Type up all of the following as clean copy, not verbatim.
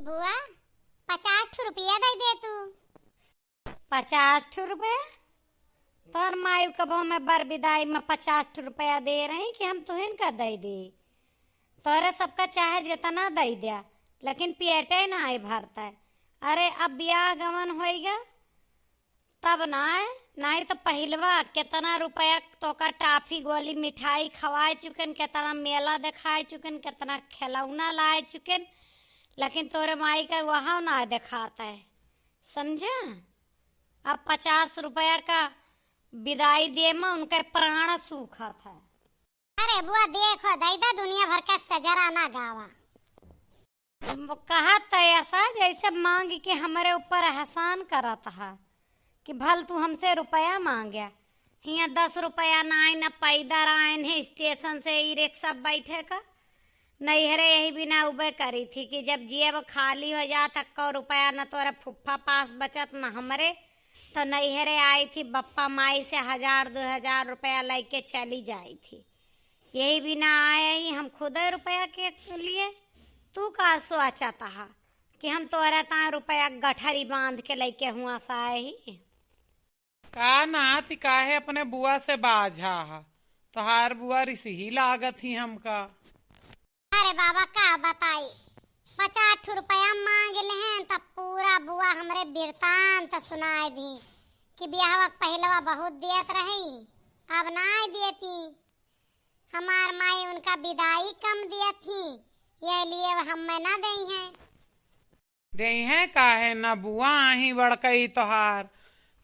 बुआ 50 रुपया दे दे तू। 50 रुपया? तोहर मायू कब हमें बर विदाई में 50 रुपया दे रही कि हम तुहन का दे दे। तोहरे सबका चाहे जितना दे दिया लेकिन पेटे ना आए भरता है। अरे अब ब्याह गमन होएगा तब ना है, नहीं तो पहलवा कितना रुपया तो का टाफी गोली मिठाई खवाए चुकन, कितना मेला दिखाए चुकन, कितना खिलौना लाए चुकन, लेकिन तोरे माई का वहाँ ना दिखाता है, समझा। अब 50 रुपया का विदाई दे में उनका प्राण सूखा था। अरे बुआ देखो दैदा दुनिया भर का सजरा ना गावा। कहा तो ऐसा जैसे मांग के हमारे ऊपर एहसान करा था कि भल तू हमसे रुपया मांगया। हिया 10 रुपया ना आए, न पैदल आए है स्टेशन से ई रिक्शा बैठे का नैहरे यही बिना उबे करी थी कि जब जेब खाली हो जा 1 रुपया न तोरे फुफ्फा पास बचत न हमरे, तो नैहरे आई थी बप्पा माई से 1000-2000 रुपया लेके चली जाई थी। यही बिना आए ही हम खुद रुपया के लिए। तू का सोचा था कि हम तोरा ता रुपया गठरी बांध के लेके हुआ सा ही का नाती काहे अपने बुआ से बाझा हा, तोहार बुआ रिसी ही लागत ही हमका। अरे बाबा का बताई 50 रुपया मांग ले हैं तब पूरा बुआ हमरे बिरतांत सुनाए दी कि ब्याह पहलवा बहुत दियत रही अब ना देती। हमार माई उनका विदाई कम दिया थी, ये लिए हम में ना दई हैं। दे हैं काहे ना बुआ आही बड़कई तोहार।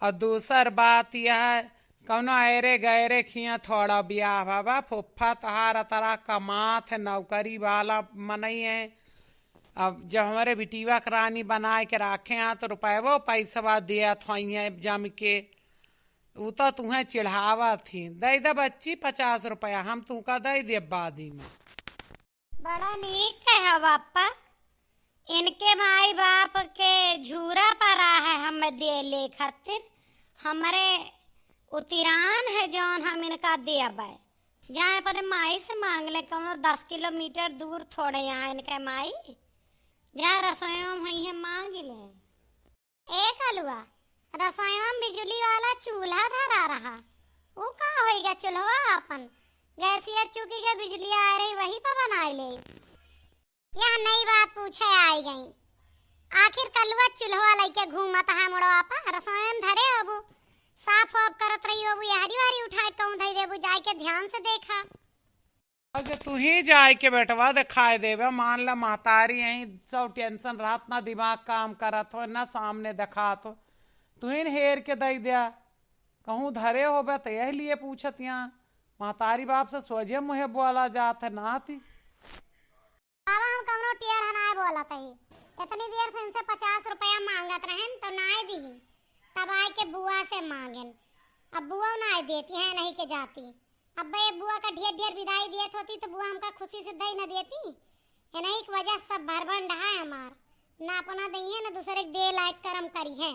और दूसर बात यह कौनो अरे गहरे खिया थोड़ा ब्याह बाबा फुफ्फा तोहार तरह कमात है, नौकरी वाला मनई है। अब जब हमारे बिटीवा करानी बनाए के रखे हैं तो रुपये वो पैसा दिया थोई है जम के, वो तो तुम्हें चिढ़ावा थी। दे दे बच्ची 50 रुपया हम तू का दे दे बादी में। बड़ा नीक कहा बापा, इनके माई बाप के झूरा परा है हमें दे ले खातिर। हमारे उतिरान है जौन हम इनका देब जहाँ पर माई से मांग ले कौन 10 किलोमीटर दूर थोड़े यहाँ इनके माई जहाँ रसोई में है मांग ले। एक हलवा रसोई में बिजली वाला चूल्हा धरा रहा, वो का होएगा चूल्हा अपन गैसिया चूकी के बिजली आ रही वही पर बनाए ले। यहाँ नई बात पूछे आई गई, आखिर कलवा चूल्हा लेके घूमता है मुड़वा पा रसोई में धरे अबू साफ वाफ करत रही अबू यारी वारी उठाए कहूं धई देबू जाए के ध्यान से देखा। अगर तू ही जाए के बेटवा दिखाई देवे, मान ला महतारी यही सब टेंशन रात ना दिमाग काम करत हो ना सामने दिखात हो, तू ही हेर के दई दिया कहूँ धरे हो बे तो यही लिए पूछत। यहाँ महतारी बाप से सोझे मुहे बोला जात है नाती। बाबा हम कौनो टियर हनाए बोला तही, इतनी देर से इनसे 50 रुपया मांगत रहें तो नाय दी, तब आए के बुआ से मांगन। अब बुआ नाय देती है नहीं के जाती। अब ये बुआ का ढेर ढेर विदाई दियत होती तो बुआ हमका खुशी से दई न देती। इन्हीं की वजह सब भरबन रहा है हमार, ना अपना दई है ना दूसरे दे लायक कर्म करी है।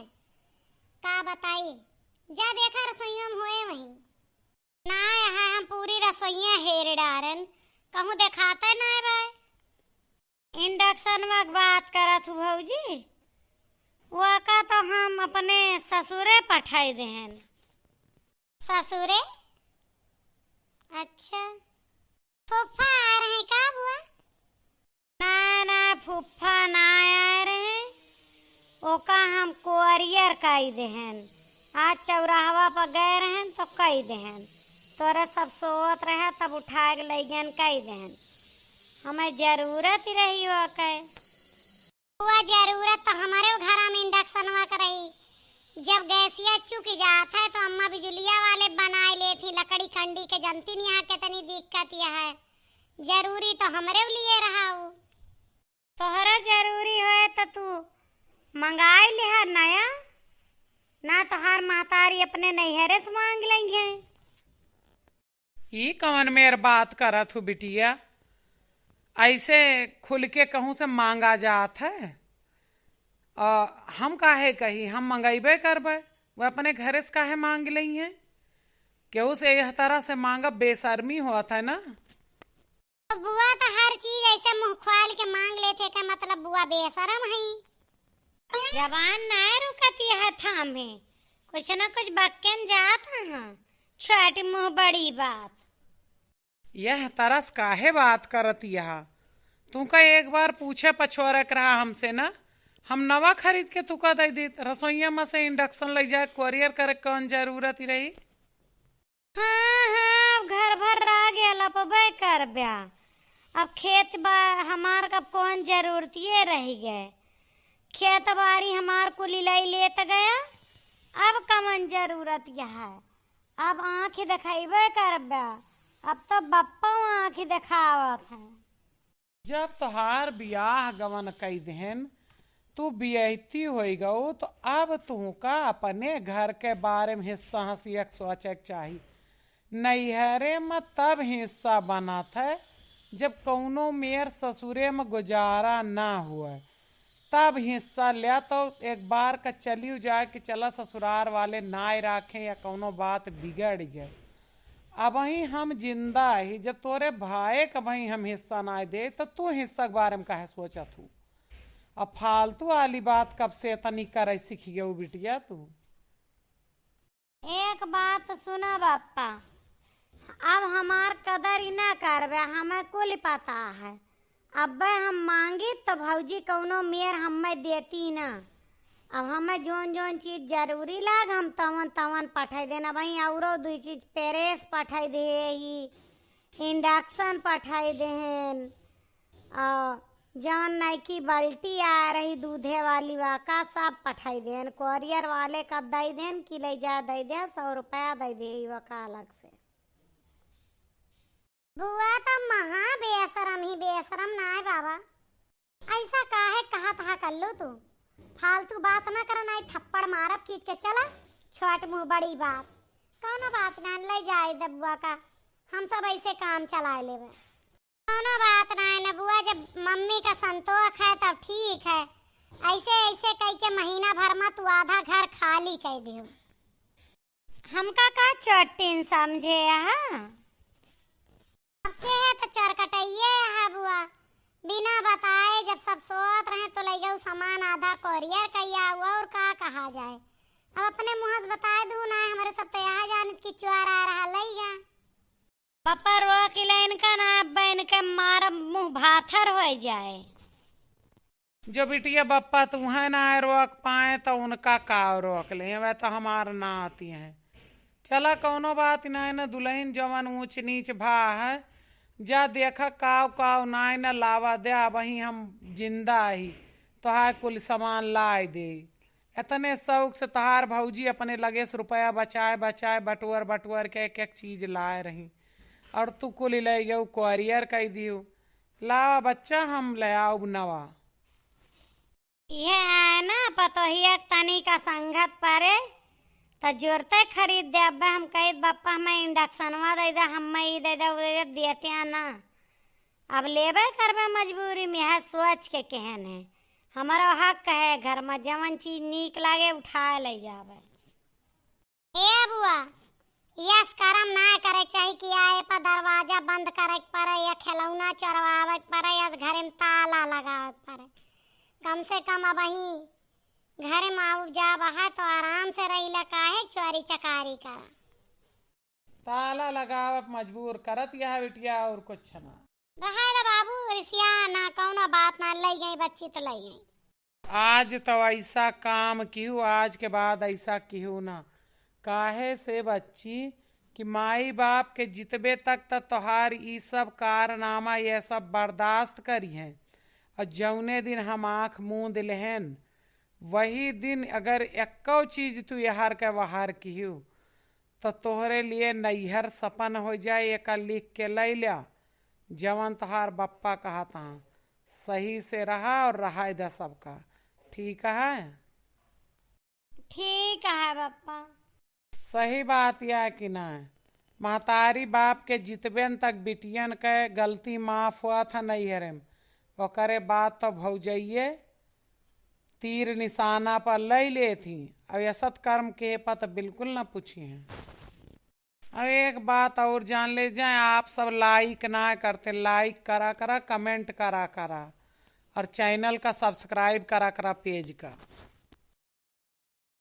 का बताई जा देखा रसोइयों में होए वहीं ना है, हम पूरी रसोइयां हेर डारन कहूँ दिखाते ना भाई। इंडक्शन में बात करत हूँ भौजी, वो का तो हम अपने ससुरे पठाई देहन। ससुरे? अच्छा फूफा आ रहे का बुआ? ना ना फूफा ना आ रहे, ओका हम कोरियर कई देहन। आज चौराहवा पर गए रहन तो कई देहन, तोरे सब सोवत रहे तब उठा के ले गन कई देहन। हमें जरूरत ही रही हो के बुआ जरूरत तो हमारे घर में इंडक्शन वा रही। जब गैसिया चुक जाता है तो अम्मा बिजलिया वाले बनाए ले थी लकड़ी खंडी के, जनती नहीं यहाँ कितनी दिक्कत यह है। जरूरी तो हमारे लिए रहा हो। तोहरा जरूरी है तो तू मंगाई लिहा नया, ना तो हर महतारी अपने नैहरे से मांग लेंगे। ये कौन मेर बात करत हूँ बिटिया, ऐसे खुल के कहूँ से मांगा जात है। हम काहे कही हम मंगेबे करबे, वो अपने घरे से काहे मांग ली हैं। केहू से यह तरह से मांगा बेशर्मी होता है ना। तो बुआ तो हर चीज ऐसे मुंह खोल के मांग लेते का मतलब बुआ बेशरम है। जवान ना रुकती है थामे, कुछ न कुछ बक्कन जात है। छोटी मुंह बड़ी बात। यह तरस काहे बात करत यह? तू का एक बार पूछे पछोरक रहा हमसे ना, हम नवा खरीद के तुका दे दी। रसोईया में से इंडक्शन ले जाए कोरियर करे कौन जरूरत ही रही? हाँ हाँ, घर भर रह गया लपबे कर ब्या। अब खेत बार हमार कब कौन जरूरत ये रह गए। खेत बारी हमार कुली लाई लेत गया, अब कमन जरूरत यह है। अब आँखें दिखाइबे कर ब्या, अब तो बप्पा आँखें दिखावत है। जब तोहार बियाह गवन कई देहन तू बियहती होई गो, तो अब तू का अपने घर के बारे में हिस्सा हंसियक सोचे चाही। नैहरे में तब हिस्सा बना था जब कौनो मेर ससुरे में गुजारा ना हुआ, तब हिस्सा लिया। तो एक बार का चली जाए कि चला ससुराल वाले ना रखें या कौनो बात बिगड़ गए। अब ही हम जिंदा ही, जब तोरे भाई का भाई हम हिस्सा ना दे तो तू हिस्सा के बारे में काहे सोचत हूँ? अब फालतू वाली बात कब से तनी करे सीख गयो बिटिया तू? एक बात सुना बापा, अब हमार कदर ही ना करबे, हमें कुल पता है। अब हम मांगी तो भौजी कौनो मेर हमें देती ना। अब हमें जोन जोन चीज जरूरी लाग हम तवन तवन पठाई देना भाई। औरो दो चीज पेरेस पठाई दे ही, इंडक्शन पठाई देहन, और जवन नई बाल्टी आ रही दूधे वाली वाका सब पठाई देन। कोरियर वाले का दे देन कि ले जा दे दे 100 रुपया दे दे वाका अलग से। बुआ तो महा बेशरम ही बेशरम ना है बाबा। ऐसा काहे कहा था कर लो तू? फालतू बात ना करो, ना थप्पड़ मारब खींच के चला। छोट मुंह बड़ी बात, कौनो बात ना ले जाए दबुआ का, हम सब ऐसे काम चलाए लेवे। कौनो बात ना है ना बुआ, जब मम्मी का संतोष है तब ठीक है। ऐसे ऐसे कह के महीना भर में तू आधा घर खाली कह दियो। हमका का चोटिन समझे यहाँ? अब के है तो चरकटइये है बुआ, बिना बताए जब सब सोत रहे तो ले गए सामान आधा कोरियर कैया हुआ और का कहा जाए। अब अपने मुँह से बताए दू ना, हमारे सब तो यहाँ जाने की चुआर आ रहा लई गया। पापा रोक ले इनका ना, अब इनके मार मुंह भाथर हो जाए। जो बिटिया बप्पा तुम्हें ना रोक पाए तो उनका का रोक ले, वह तो हमार ना आती है। चला कौनो बात ना है ना, दुल्हन जवन ऊंच नीच भा है, जा देखा काव काव नाय न लावा दे। वही हम जिंदा ही तोहार कुल सामान लाए दे। इतने शौक से तोहार भौजी अपने लगे से रुपया बचाए बचाए बटुअर बटुअर के एक एक चीज लाए रही, और तू कुल ले गयो कोरियर कह दियो। लावा बच्चा हम ले आओ नवा। ये है ना पतोहिया तनी का संगत परे तो जोरते खरीद दे। अब हम कही बप्पा हमें इंडक्शनवा दे दे, हमें ही दे दे देते ना। अब लेबे करबे मजबूरी में है, सोच के कहन है। हमारा हक है घर में जवन चीज नीक लागे उठा ले जावे। ए बुआ, यस करम ना करे चाहिए कि आए पर दरवाजा बंद करे पड़े या खिलौना चरवावे पड़े या घर में ताला लगावे पड़े। कम से कम अब ही घर में आऊ जा बहा तो आराम से रही ला, काहे चोरी चकारी करा। ताला लगाव मजबूर करत यह बिटिया और कुछ ना। रहा दे बाबू, रिसिया ना कौनो बात ना, लई गई बच्ची तो लई गई। आज तो ऐसा काम क्यों, आज के बाद ऐसा क्यों ना। काहे से बच्ची कि माई बाप के जितबे तक तोहार ई सब कारनामा ये सब बर्दाश्त करी हैं, और जौने दिन हम आँख मूंद लेहन वही दिन अगर एको चीज तू यहार के वहार किहू तो तोहरे लिए नैहर सपन हो जाए। एक लिख के ले लिया, जवन तोहार बप्पा कहा था, सही से रहा और रहा दे सबका। ठीक है? ठीक है बप्पा। सही बात यह कि ना, महतारी बाप के जितबेन तक बिटियन के गलती माफ हुआ था नैहरे में, ओकरे बाद तो भौजइये तीर निशाना पर ले थी। अब असत कर्म के पत बिल्कुल न पूछी हैं। और एक बात और जान ले जाए, आप सब लाइक ना करते, लाइक करा करा, कमेंट करा करा, और चैनल का सब्सक्राइब करा करा, पेज का।